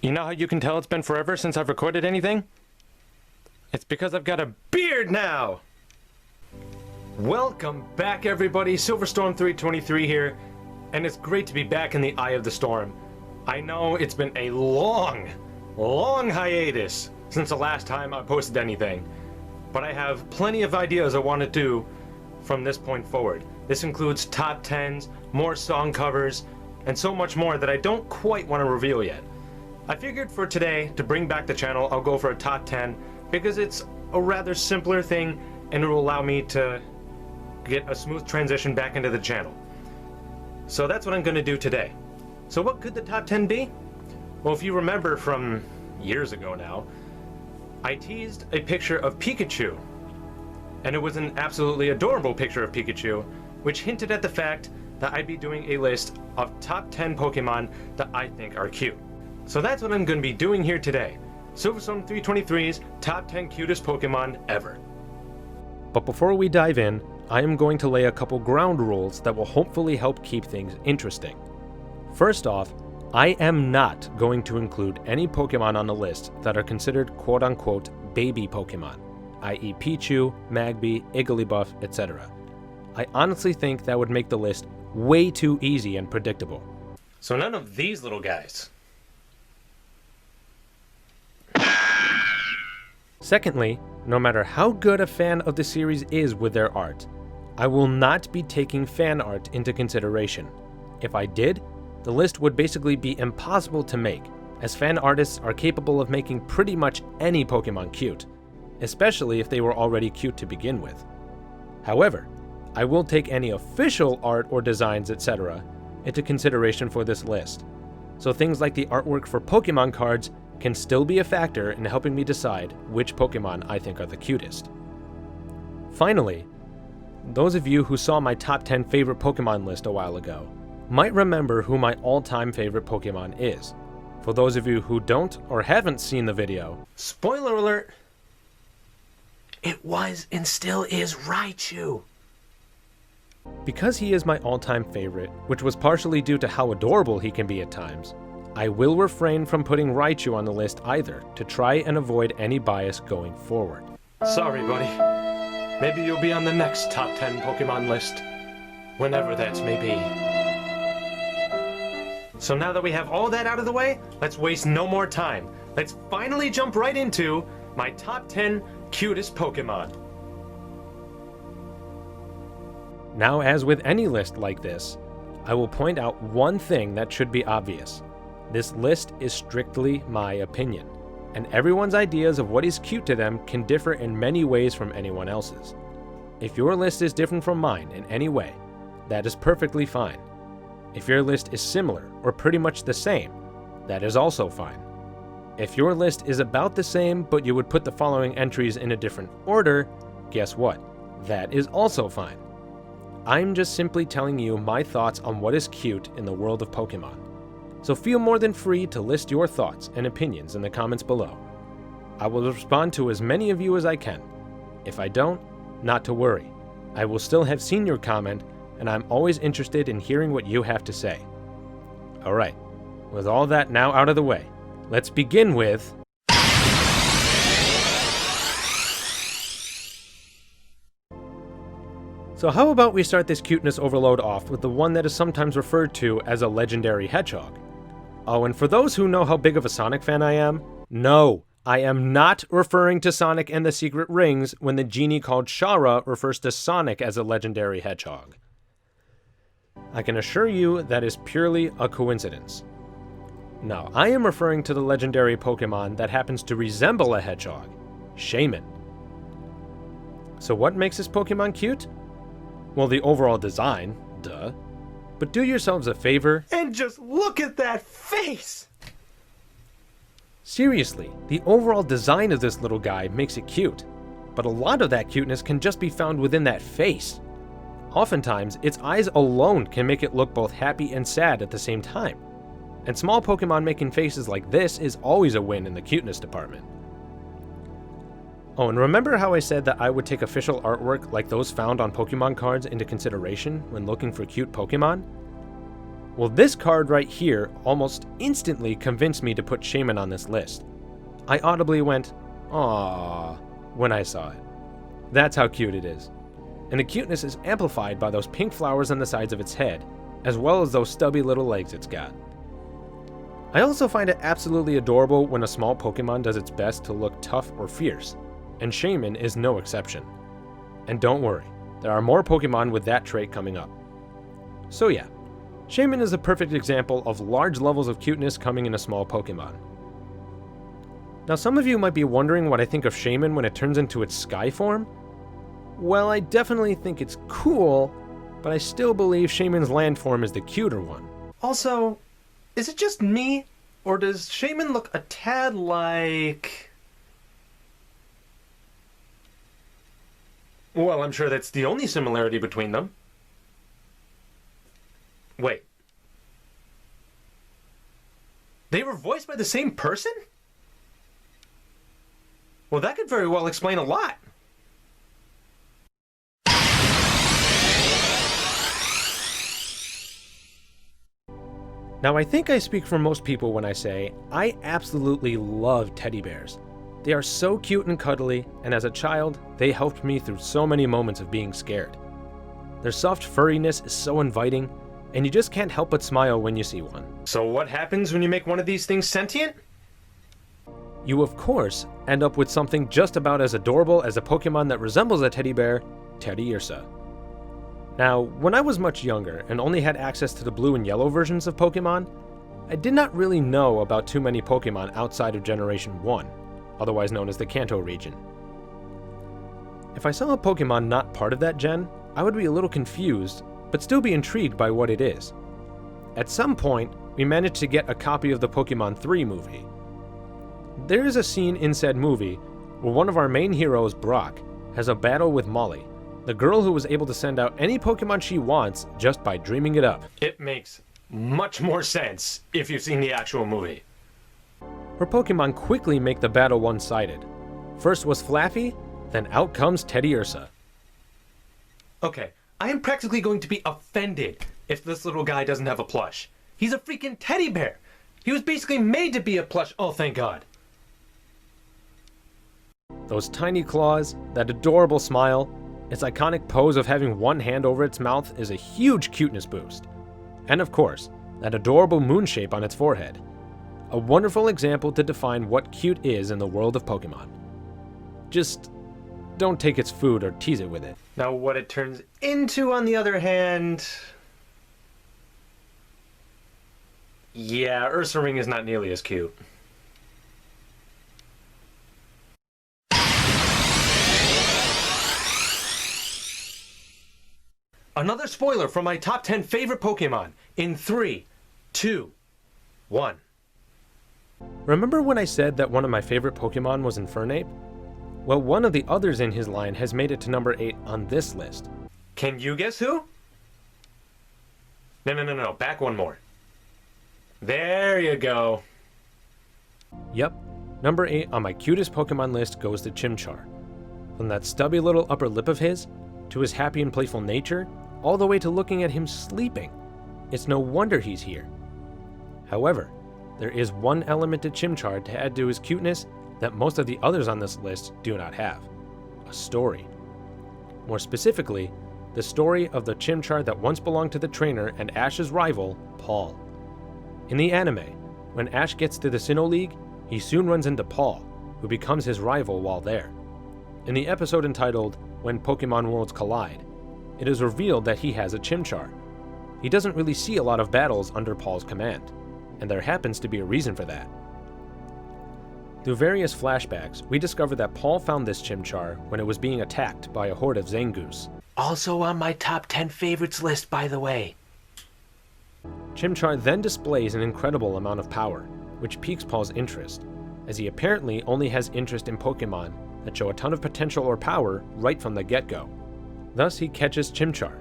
You know how you can tell it's been forever since I've recorded anything? It's because I've got a beard now! Welcome back, everybody. Silverstorm323 here, and it's great to be back in the eye of the storm. I know it's been a long hiatus since the last time I posted anything, but I have plenty of ideas I want to do from this point forward. This includes top 10s, more song covers, and so much more that I don't quite want to reveal yet. I figured for today, to bring back the channel, I'll go for a top 10 because it's a rather simpler thing and it will allow me to get a smooth transition back into the channel. So that's what I'm going to do today. So what could the top 10 be? Well, if you remember from years ago now, I teased a picture of Pikachu, and it was an absolutely adorable picture of Pikachu, which hinted at the fact that I'd be doing a list of top 10 Pokemon that I think are cute. So that's what I'm going to be doing here today. Silverstorm323's top 10 cutest Pokemon ever. But before we dive in, I am going to lay a couple ground rules that will hopefully help keep things interesting. First off, I am not going to include any Pokemon on the list that are considered quote-unquote baby Pokemon, i.e. Pichu, Magby, Igglybuff, etc. I honestly think that would make the list way too easy and predictable. So none of these little guys. Secondly, no matter how good a fan of the series is with their art, I will not be taking fan art into consideration. If I did, the list would basically be impossible to make, as fan artists are capable of making pretty much any Pokemon cute, especially if they were already cute to begin with. However, I will take any official art or designs, etc. into consideration for this list, so things like the artwork for Pokemon cards can still be a factor in helping me decide which Pokemon I think are the cutest. Finally, those of you who saw my top 10 favorite Pokemon list a while ago might remember who my all-time favorite Pokemon is. For those of you who don't or haven't seen the video, spoiler alert, it was and still is Raichu. Because he is my all-time favorite, which was partially due to how adorable he can be at times, I will refrain from putting Raichu on the list either, to try and avoid any bias going forward. Sorry, buddy. Maybe you'll be on the next top 10 Pokemon list, whenever that may be. So now that we have all that out of the way, let's waste no more time. Let's finally jump right into my top 10 cutest Pokemon. Now, as with any list like this, I will point out one thing that should be obvious. This list is strictly my opinion, and everyone's ideas of what is cute to them can differ in many ways from anyone else's. If your list is different from mine in any way, that is perfectly fine. If your list is similar or pretty much the same, that is also fine. If your list is about the same but you would put the following entries in a different order, guess what? That is also fine. I'm just simply telling you my thoughts on what is cute in the world of Pokemon. So feel more than free to list your thoughts and opinions in the comments below. I will respond to as many of you as I can. If I don't, not to worry. I will still have seen your comment, and I'm always interested in hearing what you have to say. Alright, with all that now out of the way, let's begin with... So how about we start this cuteness overload off with the one that is sometimes referred to as a legendary hedgehog. Oh, and for those who know how big of a Sonic fan I am, no, I am not referring to Sonic and the Secret Rings when the genie called Shara refers to Sonic as a legendary hedgehog. I can assure you that is purely a coincidence. No, I am referring to the legendary Pokemon that happens to resemble a hedgehog, Shaymin. So what makes this Pokemon cute? Well, the overall design, duh. But do yourselves a favor and just look at that face! Seriously, the overall design of this little guy makes it cute, but a lot of that cuteness can just be found within that face. Oftentimes, its eyes alone can make it look both happy and sad at the same time. And small Pokemon making faces like this is always a win in the cuteness department. Oh, and remember how I said that I would take official artwork like those found on Pokemon cards into consideration when looking for cute Pokemon? Well, this card right here almost instantly convinced me to put Shaymin on this list. I audibly went, "Aww," when I saw it. That's how cute it is. And the cuteness is amplified by those pink flowers on the sides of its head, as well as those stubby little legs it's got. I also find it absolutely adorable when a small Pokemon does its best to look tough or fierce, and Shaymin is no exception. And don't worry, there are more Pokemon with that trait coming up. So yeah, Shaymin is a perfect example of large levels of cuteness coming in a small Pokemon. Now some of you might be wondering what I think of Shaymin when it turns into its sky form. Well, I definitely think it's cool, but I still believe Shaymin's land form is the cuter one. Also, is it just me, or does Shaymin look a tad like... Well, I'm sure that's the only similarity between them. Wait. They were voiced by the same person? Well, that could very well explain a lot. Now, I think I speak for most people when I say I absolutely love teddy bears. They are so cute and cuddly, and as a child, they helped me through so many moments of being scared. Their soft furriness is so inviting, and you just can't help but smile when you see one. So what happens when you make one of these things sentient? You, of course, end up with something just about as adorable as a Pokemon that resembles a teddy bear, Teddiursa. Now, when I was much younger and only had access to the blue and yellow versions of Pokemon, I did not really know about too many Pokemon outside of Generation 1, otherwise known as the Kanto region. If I saw a Pokemon not part of that gen, I would be a little confused, but still be intrigued by what it is. At some point, we managed to get a copy of the Pokemon 3 movie. There is a scene in said movie where one of our main heroes, Brock, has a battle with Molly, the girl who was able to send out any Pokemon she wants just by dreaming it up. It makes much more sense if you've seen the actual movie. Her Pokemon quickly make the battle one-sided. First was Flaffy, then out comes Teddiursa. Okay, I am practically going to be offended if this little guy doesn't have a plush. He's a freaking teddy bear! He was basically made to be a plush, oh thank God. Those tiny claws, that adorable smile, its iconic pose of having one hand over its mouth is a huge cuteness boost. And of course, that adorable moon shape on its forehead. A wonderful example to define what cute is in the world of Pokemon. Just don't take its food or tease it with it. Now what it turns into, on the other hand... Yeah, Ursaring is not nearly as cute. Another spoiler from my top 10 favorite Pokemon in 3, 2, 1. Remember when I said that one of my favorite Pokemon was Infernape? Well, one of the others in his line has made it to number 8 on this list. Can you guess who? No, back one more. There you go. Yep, number 8 on my cutest Pokemon list goes to Chimchar. From that stubby little upper lip of his, to his happy and playful nature, all the way to looking at him sleeping. It's no wonder he's here. However, there is one element to Chimchar to add to his cuteness that most of the others on this list do not have. A story. More specifically, the story of the Chimchar that once belonged to the trainer and Ash's rival, Paul. In the anime, when Ash gets to the Sinnoh League, he soon runs into Paul, who becomes his rival while there. In the episode entitled, When Pokemon Worlds Collide, it is revealed that he has a Chimchar. He doesn't really see a lot of battles under Paul's command, and there happens to be a reason for that. Through various flashbacks, we discover that Paul found this Chimchar when it was being attacked by a horde of Zangoose. Also on my top 10 favorites list, by the way. Chimchar then displays an incredible amount of power, which piques Paul's interest, as he apparently only has interest in Pokemon that show a ton of potential or power right from the get-go. Thus he catches Chimchar,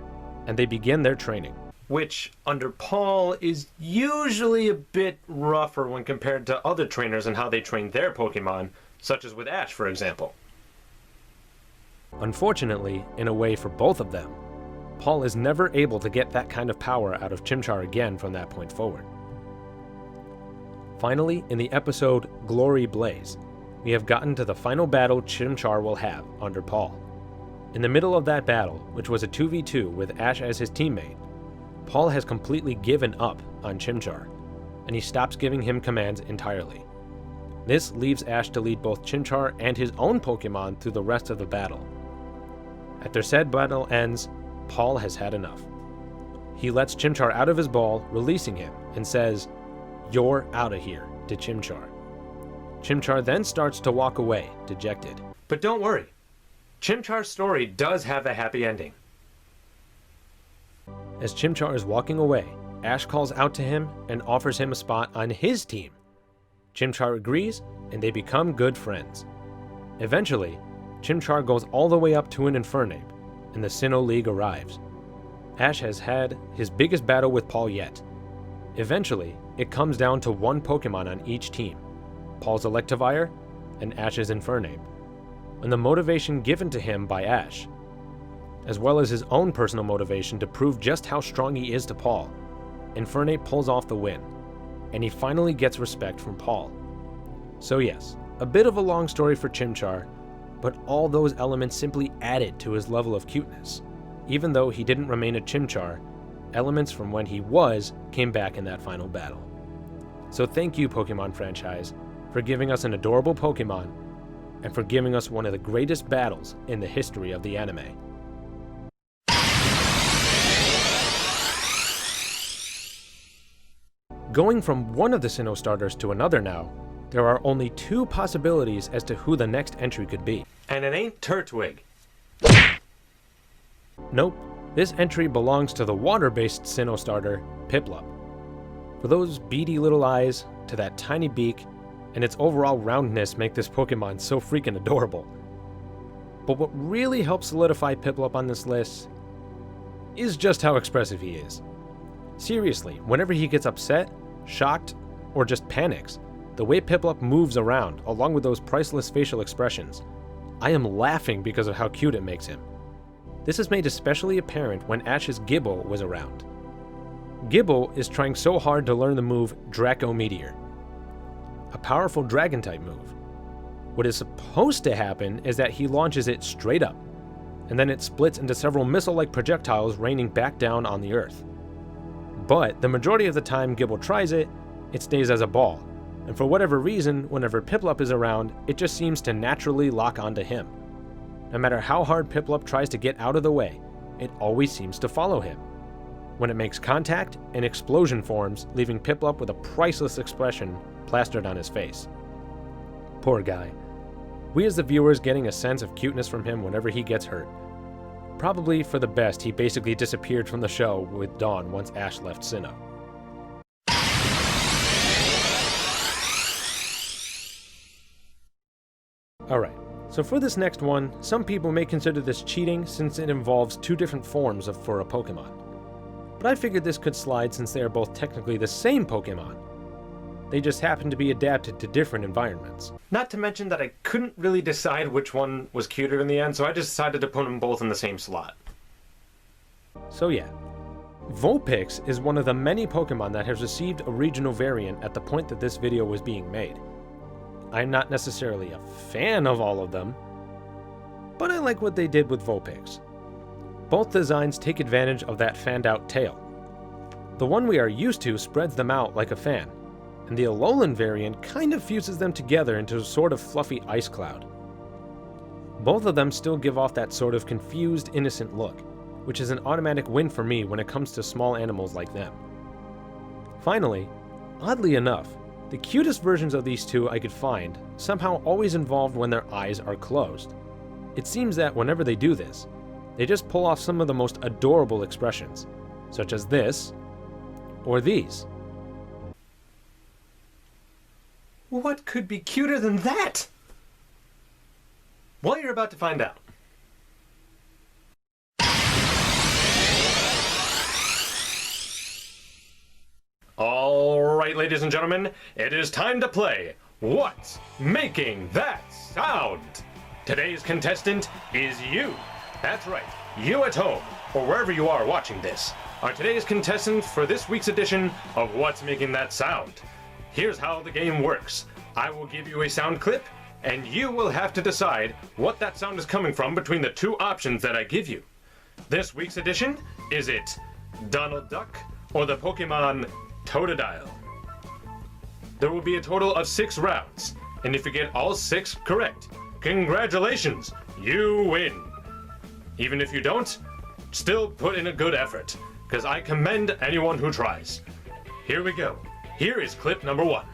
and they begin their training. Which, under Paul, is usually a bit rougher when compared to other trainers and how they train their Pokemon, such as with Ash, for example. Unfortunately, in a way for both of them, Paul is never able to get that kind of power out of Chimchar again from that point forward. Finally, in the episode Glory Blaze, we have gotten to the final battle Chimchar will have under Paul. In the middle of that battle, which was a 2v2 with Ash as his teammate, Paul has completely given up on Chimchar, and he stops giving him commands entirely. This leaves Ash to lead both Chimchar and his own Pokemon through the rest of the battle. After said battle ends, Paul has had enough. He lets Chimchar out of his ball, releasing him, and says, "You're out of here," to Chimchar. Chimchar then starts to walk away, dejected. But don't worry, Chimchar's story does have a happy ending. As Chimchar is walking away, Ash calls out to him and offers him a spot on his team. Chimchar agrees, and they become good friends. Eventually, Chimchar goes all the way up to an Infernape, and the Sinnoh League arrives. Ash has had his biggest battle with Paul yet. Eventually, it comes down to one Pokemon on each team, Paul's Electivire and Ash's Infernape, and the motivation given to him by Ash, as well as his own personal motivation to prove just how strong he is to Paul. Infernape pulls off the win, and he finally gets respect from Paul. So yes, a bit of a long story for Chimchar, but all those elements simply added to his level of cuteness. Even though he didn't remain a Chimchar, elements from when he was came back in that final battle. So thank you, Pokemon franchise, for giving us an adorable Pokemon, and for giving us one of the greatest battles in the history of the anime. Going from one of the Sinnoh starters to another now, there are only two possibilities as to who the next entry could be. And it ain't Turtwig. Nope, this entry belongs to the water-based Sinnoh starter, Piplup. For those beady little eyes, to that tiny beak, and its overall roundness make this Pokemon so freaking adorable. But what really helps solidify Piplup on this list is just how expressive he is. Seriously, whenever he gets upset, shocked, or just panics, the way Piplup moves around, along with those priceless facial expressions, I am laughing because of how cute it makes him. This is made especially apparent when Ash's Gible was around. Gible is trying so hard to learn the move Draco Meteor, a powerful Dragon-type move. What is supposed to happen is that he launches it straight up, and then it splits into several missile-like projectiles raining back down on the earth. But the majority of the time Gible tries it, it stays as a ball, and for whatever reason, whenever Piplup is around, it just seems to naturally lock onto him. No matter how hard Piplup tries to get out of the way, it always seems to follow him. When it makes contact, an explosion forms, leaving Piplup with a priceless expression plastered on his face. Poor guy. We as the viewers getting a sense of cuteness from him whenever he gets hurt. Probably for the best he basically disappeared from the show with Dawn once Ash left Sinnoh. Alright, so for this next one, some people may consider this cheating since it involves two different forms for a Pokemon. But I figured this could slide since they are both technically the same Pokemon. They just happen to be adapted to different environments. Not to mention that I couldn't really decide which one was cuter in the end, so I just decided to put them both in the same slot. So yeah, Vulpix is one of the many Pokemon that has received a regional variant at the point that this video was being made. I'm not necessarily a fan of all of them, but I like what they did with Vulpix. Both designs take advantage of that fanned-out tail. The one we are used to spreads them out like a fan, and the Alolan variant kind of fuses them together into a sort of fluffy ice cloud. Both of them still give off that sort of confused, innocent look, which is an automatic win for me when it comes to small animals like them. Finally, oddly enough, the cutest versions of these two I could find somehow always involved when their eyes are closed. It seems that whenever they do this, they just pull off some of the most adorable expressions, such as this, or these. What could be cuter than that? Well, you're about to find out. Alright, ladies and gentlemen, it is time to play What's Making That Sound? Today's contestant is you. That's right, you at home. or wherever you are watching this, are today's contestants for this week's edition of What's Making That Sound. Here's how the game works. I will give you a sound clip, and you will have to decide what that sound is coming from between the two options that I give you. This week's edition, is it Donald Duck or the Pokemon Totodile? There will be a total of 6 rounds, and if you get all 6 correct, congratulations, you win. Even if you don't, still put in a good effort, because I commend anyone who tries. Here we go. Here is clip number 1.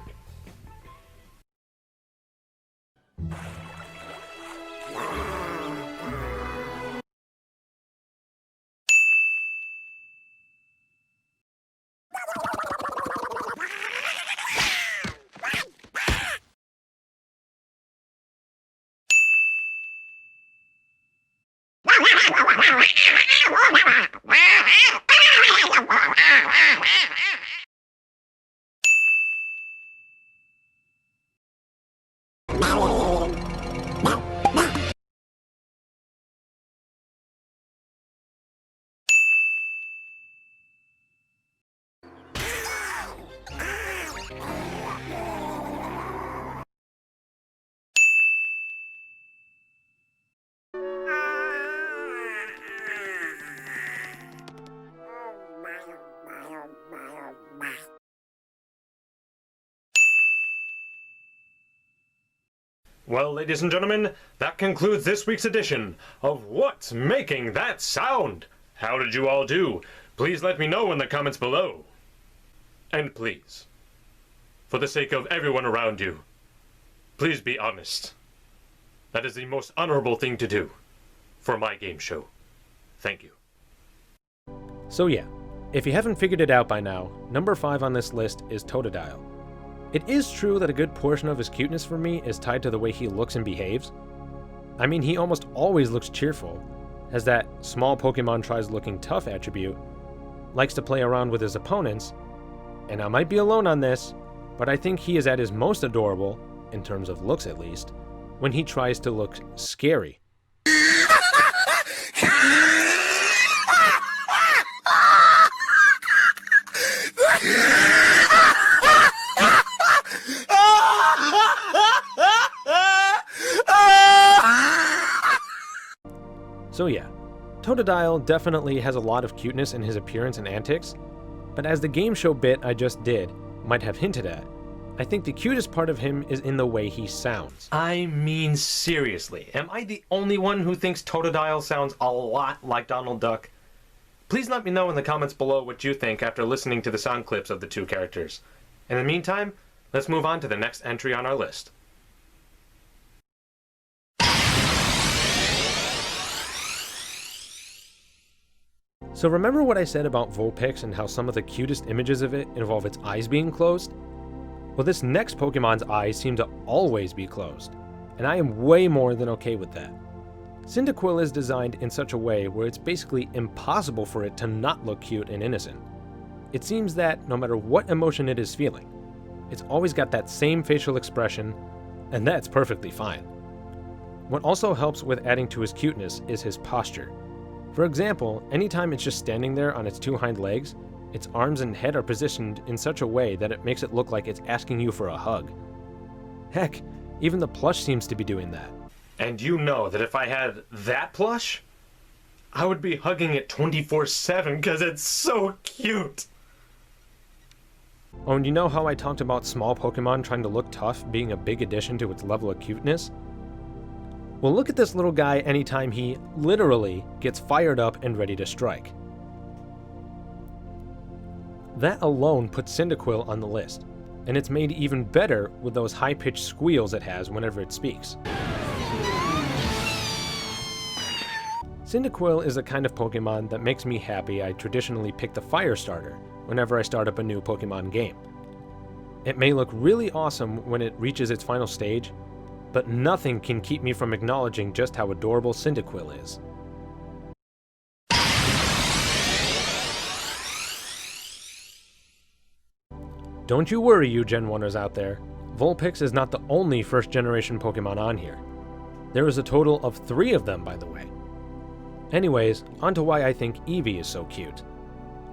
Well, ladies and gentlemen, that concludes this week's edition of What's Making That Sound? How did you all do? Please let me know in the comments below. And please, for the sake of everyone around you, please be honest. That is the most honorable thing to do for my game show. Thank you. So yeah, if you haven't figured it out by now, number 5 on this list is Totodile. It is true that a good portion of his cuteness for me is tied to the way he looks and behaves. I mean, he almost always looks cheerful, has that small Pokemon tries looking tough attribute, likes to play around with his opponents, and I might be alone on this, but I think he is at his most adorable, in terms of looks at least, when he tries to look scary. So yeah, Totodile definitely has a lot of cuteness in his appearance and antics, but as the game show bit I just did might have hinted at, I think the cutest part of him is in the way he sounds. I mean, seriously, am I the only one who thinks Totodile sounds a lot like Donald Duck? Please let me know in the comments below what you think after listening to the sound clips of the two characters. In the meantime, let's move on to the next entry on our list. So remember what I said about Vulpix and how some of the cutest images of it involve its eyes being closed? Well, this next Pokemon's eyes seem to always be closed, and I am way more than okay with that. Cyndaquil is designed in such a way where it's basically impossible for it to not look cute and innocent. It seems that no matter what emotion it is feeling, it's always got that same facial expression, and that's perfectly fine. What also helps with adding to his cuteness is his posture. For example, anytime it's just standing there on its 2 hind legs, its arms and head are positioned in such a way that it makes it look like it's asking you for a hug. Heck, even the plush seems to be doing that. And you know that if I had that plush, I would be hugging it 24/7 because it's so cute. Oh, and you know how I talked about small Pokemon trying to look tough being a big addition to its level of cuteness? Well, look at this little guy anytime he literally gets fired up and ready to strike. That alone puts Cyndaquil on the list, and it's made even better with those high-pitched squeals it has whenever it speaks. Cyndaquil is the kind of Pokemon that makes me happy. I traditionally pick the fire starter whenever I start up a new Pokemon game. It may look really awesome when it reaches its final stage, but nothing can keep me from acknowledging just how adorable Cyndaquil is. Don't you worry, you Gen 1ers out there. Vulpix is not the only first-generation Pokemon on here. There is a total of 3 of them, by the way. Anyways, onto why I think Evie is so cute.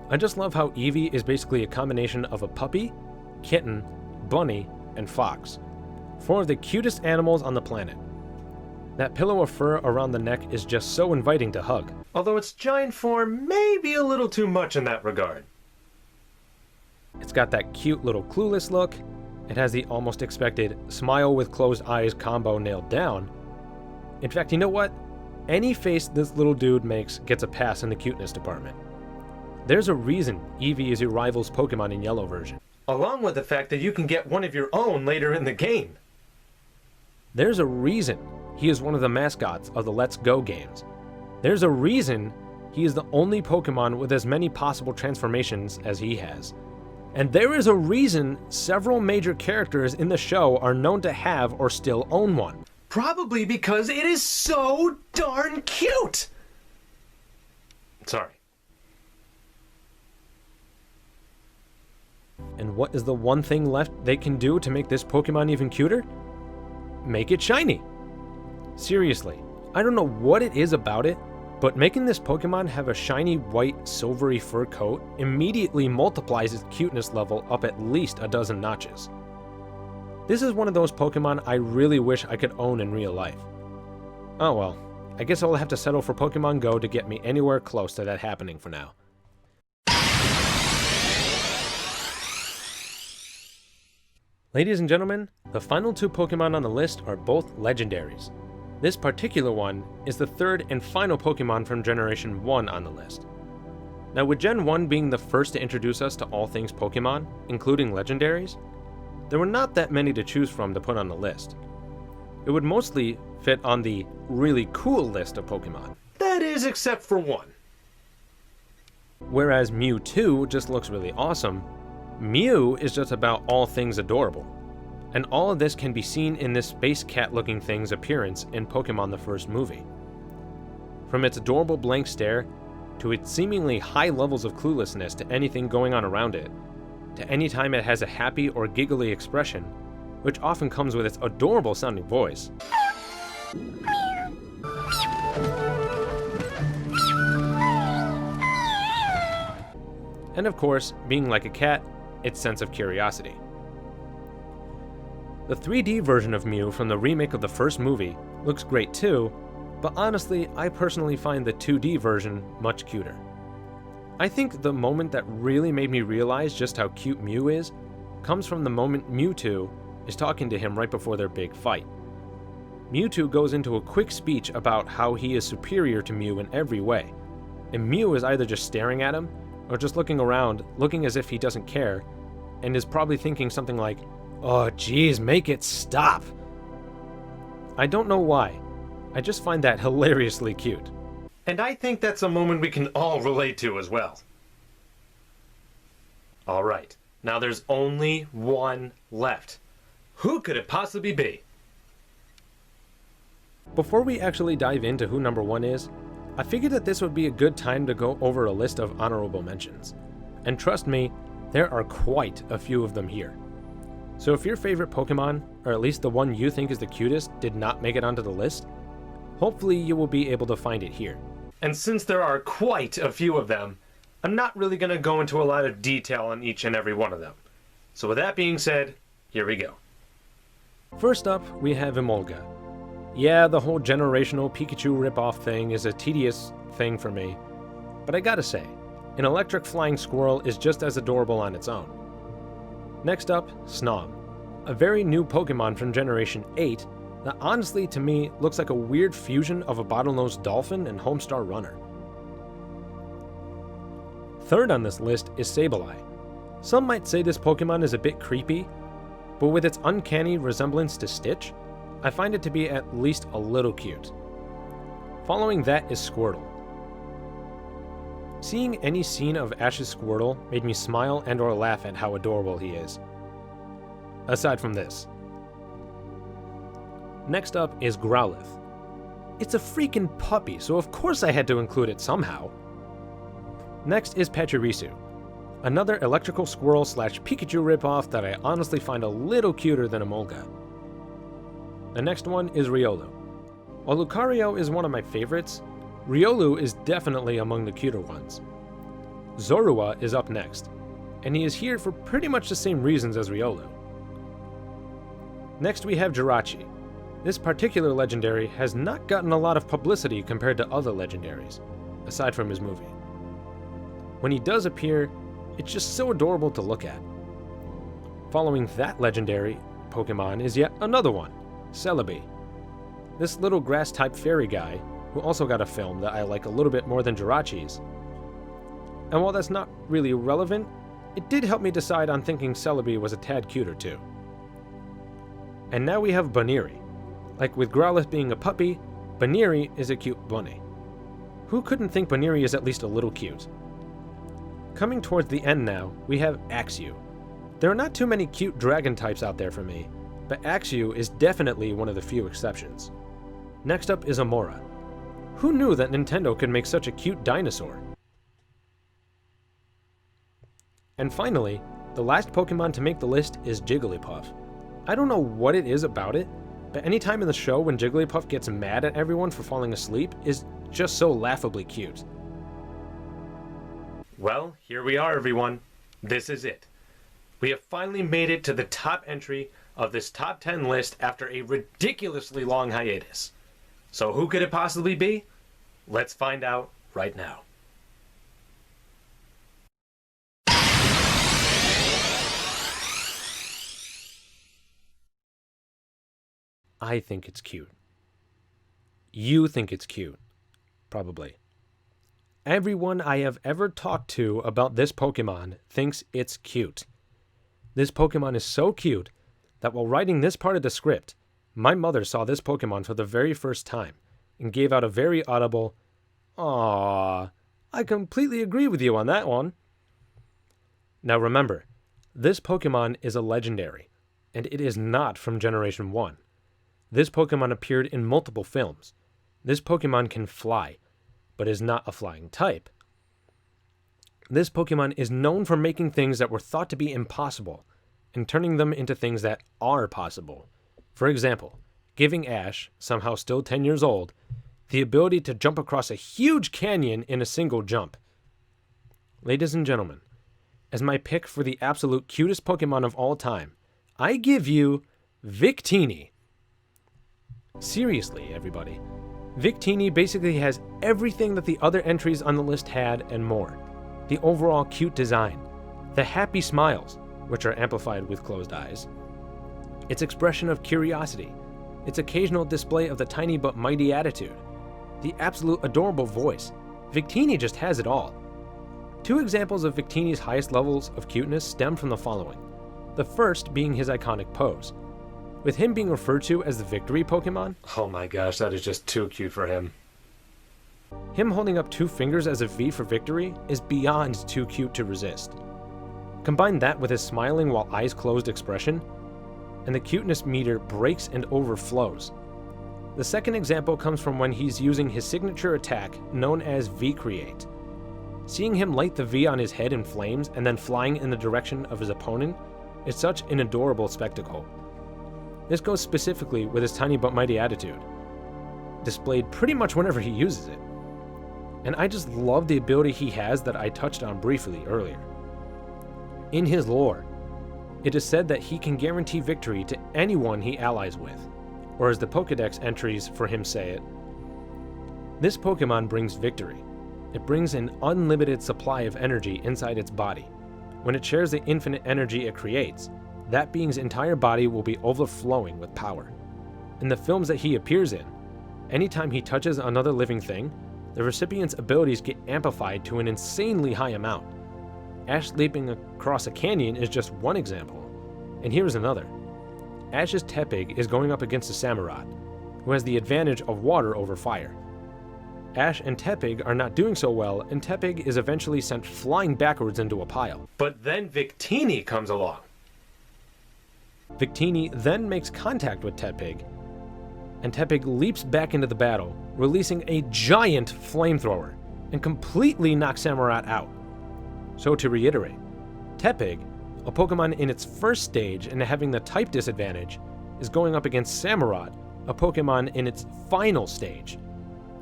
I just love how Evie is basically a combination of a puppy, kitten, bunny, and fox. 4 of the cutest animals on the planet. That pillow of fur around the neck is just so inviting to hug. Although its giant form may be a little too much in that regard. It's got that cute little clueless look. It has the almost expected smile with closed eyes combo nailed down. In fact, you know what? Any face this little dude makes gets a pass in the cuteness department. There's a reason Evie is your rival's Pokemon in Yellow version. Along with the fact that you can get one of your own later in the game. There's a reason he is one of the mascots of the Let's Go games. There's a reason he is the only Pokemon with as many possible transformations as he has. And there is a reason several major characters in the show are known to have or still own one. Probably because it is so darn cute! Sorry. And what is the one thing left they can do to make this Pokemon even cuter? Make it shiny. Seriously, I don't know what it is about it, but making this Pokemon have a shiny white silvery fur coat immediately multiplies its cuteness level up at least a dozen notches. This is one of those Pokemon I really wish I could own in real life. Oh well, I guess I'll have to settle for Pokemon Go to get me anywhere close to that happening for now. Ladies and gentlemen, the final 2 Pokemon on the list are both legendaries. This particular one is the 3rd and final Pokemon from Generation 1 on the list. Now, with Gen 1 being the first to introduce us to all things Pokemon, including legendaries, there were not that many to choose from to put on the list. It would mostly fit on the really cool list of Pokemon. That is, except for one. Whereas Mewtwo just looks really awesome, Mew is just about all things adorable. And all of this can be seen in this space cat looking thing's appearance in Pokemon the first movie. From its adorable blank stare, to its seemingly high levels of cluelessness to anything going on around it, to any time it has a happy or giggly expression, which often comes with its adorable sounding voice. And of course, being like a cat, its sense of curiosity. The 3D version of Mew from the remake of the first movie looks great too, but honestly, I personally find the 2D version much cuter. I think the moment that really made me realize just how cute Mew is comes from the moment Mewtwo is talking to him right before their big fight. Mewtwo goes into a quick speech about how he is superior to Mew in every way, and Mew is either just staring at him or just looking around, looking as if he doesn't care, and is probably thinking something like, "Oh geez, make it stop." I don't know why. I just find that hilariously cute. And I think that's a moment we can all relate to as well. Alright, now there's only one left. Who could it possibly be? Before we actually dive into who number 1 is, I figured that this would be a good time to go over a list of honorable mentions. And trust me, there are quite a few of them here. So if your favorite Pokemon, or at least the one you think is the cutest, did not make it onto the list, hopefully you will be able to find it here. And since there are quite a few of them, I'm not really going to go into a lot of detail on each and every one of them. So with that being said, here we go. First up, we have Emolga. Yeah, the whole generational Pikachu ripoff thing is a tedious thing for me, but I gotta say, an electric flying squirrel is just as adorable on its own. Next up, Snom, a very new Pokemon from Generation 8 that honestly to me looks like a weird fusion of a bottlenose dolphin and Homestar Runner. Third on this list is Sableye. Some might say this Pokemon is a bit creepy, but with its uncanny resemblance to Stitch, I find it to be at least a little cute. Following that is Squirtle. Seeing any scene of Ash's Squirtle made me smile and or laugh at how adorable he is. Aside from this. Next up is Growlithe. It's a freaking puppy, so of course I had to include it somehow. Next is Pachirisu, another electrical squirrel / Pikachu ripoff that I honestly find a little cuter than Emolga. The next one is Riolu. While Lucario is one of my favorites, Riolu is definitely among the cuter ones. Zorua is up next, and he is here for pretty much the same reasons as Riolu. Next we have Jirachi. This particular legendary has not gotten a lot of publicity compared to other legendaries, aside from his movie. When he does appear, it's just so adorable to look at. Following that legendary Pokemon is yet another one, Celebi. This little grass-type fairy guy, who also got a film that I like a little bit more than Jirachi's. And while that's not really relevant, it did help me decide on thinking Celebi was a tad cuter too. And now we have Baniri. Like with Growlithe being a puppy, Baniri is a cute bunny. Who couldn't think Baniri is at least a little cute? Coming towards the end now, we have Axew. There are not too many cute dragon types out there for me, but Axew is definitely one of the few exceptions. Next up is Amora. Who knew that Nintendo could make such a cute dinosaur? And finally, the last Pokemon to make the list is Jigglypuff. I don't know what it is about it, but any time in the show when Jigglypuff gets mad at everyone for falling asleep is just so laughably cute. Well, here we are, everyone. This is it. We have finally made it to the top entry of this top 10 list after a ridiculously long hiatus. So who could it possibly be? Let's find out right now. I think it's cute. You think it's cute. Probably. Everyone I have ever talked to about this Pokemon thinks it's cute. This Pokemon is so cute that while writing this part of the script, my mother saw this Pokemon for the very first time and gave out a very audible, "Aww, I completely agree with you on that one." Now remember, this Pokemon is a legendary, and it is not from Generation 1. This Pokemon appeared in multiple films. This Pokemon can fly, but is not a flying type. This Pokemon is known for making things that were thought to be impossible and turning them into things that are possible. For example, giving Ash, somehow still 10 years old, the ability to jump across a huge canyon in a single jump. Ladies and gentlemen, as my pick for the absolute cutest Pokemon of all time, I give you Victini. Seriously, everybody. Victini basically has everything that the other entries on the list had and more. The overall cute design, the happy smiles, which are amplified with closed eyes, its expression of curiosity, its occasional display of the tiny but mighty attitude, the absolute adorable voice. Victini just has it all. Two examples of Victini's highest levels of cuteness stem from the following. The first being his iconic pose, with him being referred to as the Victory Pokemon. Oh my gosh, that is just too cute for him. Him holding up two fingers as a V for victory is beyond too cute to resist. Combine that with his smiling while eyes closed expression, and the cuteness meter breaks and overflows. The second example comes from when he's using his signature attack known as V-Create. Seeing him light the V on his head in flames and then flying in the direction of his opponent is such an adorable spectacle. This goes specifically with his tiny but mighty attitude, displayed pretty much whenever he uses it. And I just love the ability he has that I touched on briefly earlier. In his lore, it is said that he can guarantee victory to anyone he allies with, or as the Pokédex entries for him say it, this Pokemon brings victory. It brings an unlimited supply of energy inside its body. When it shares the infinite energy it creates, that being's entire body will be overflowing with power. In the films that he appears in, anytime he touches another living thing, the recipient's abilities get amplified to an insanely high amount. Ash leaping across a canyon is just one example. And here's another. Ash's Tepig is going up against a Samurott, who has the advantage of water over fire. Ash and Tepig are not doing so well, and Tepig is eventually sent flying backwards into a pile. But then Victini comes along. Victini then makes contact with Tepig, and Tepig leaps back into the battle, releasing a giant flamethrower, and completely knocks Samurott out. So to reiterate, Tepig, a Pokemon in its first stage and having the type disadvantage, is going up against Samurott, a Pokemon in its final stage.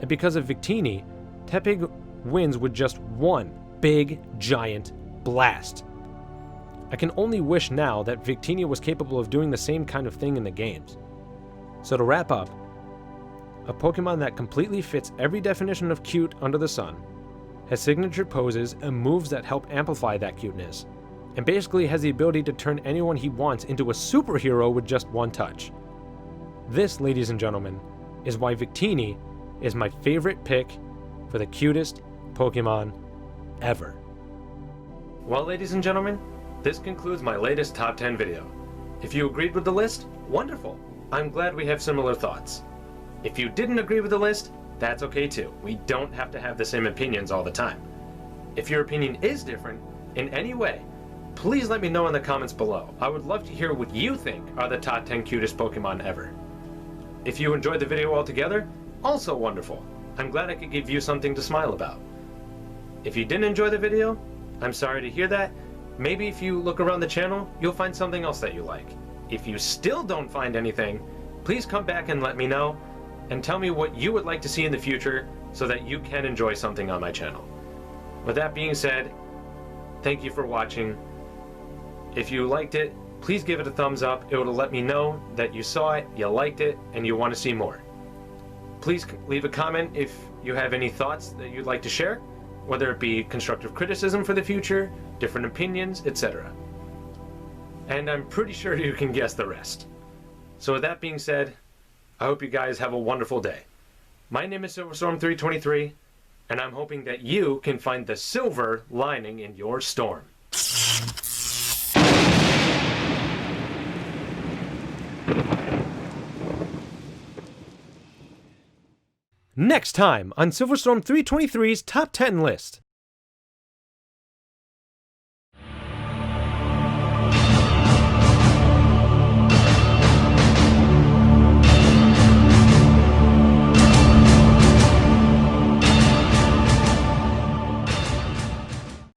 and because of Victini, Tepig wins with just one big, giant blast. I can only wish now that Victini was capable of doing the same kind of thing in the games. So to wrap up, a Pokemon that completely fits every definition of cute under the sun, has signature poses and moves that help amplify that cuteness, and basically has the ability to turn anyone he wants into a superhero with just one touch. This, ladies and gentlemen, is why Victini is my favorite pick for the cutest Pokemon ever. Well, ladies and gentlemen, this concludes my latest top 10 video. If you agreed with the list, wonderful. I'm glad we have similar thoughts. If you didn't agree with the list, that's okay too. We don't have to have the same opinions all the time. If your opinion is different in any way, please let me know in the comments below. I would love to hear what you think are the top 10 cutest Pokemon ever. If you enjoyed the video altogether, also wonderful. I'm glad I could give you something to smile about. If you didn't enjoy the video, I'm sorry to hear that. Maybe if you look around the channel, you'll find something else that you like. If you still don't find anything, please come back and let me know, and tell me what you would like to see in the future so that you can enjoy something on my channel. With that being said, thank you for watching. If you liked it, please give it a thumbs up. It will let me know that you saw it, you liked it, and you want to see more. Please leave a comment if you have any thoughts that you'd like to share, whether it be constructive criticism for the future, different opinions, etc. And I'm pretty sure you can guess the rest. So with that being said, I hope you guys have a wonderful day. My name is SilverStorm323, and I'm hoping that you can find the silver lining in your storm. Next time on SilverStorm 323's Top 10 list.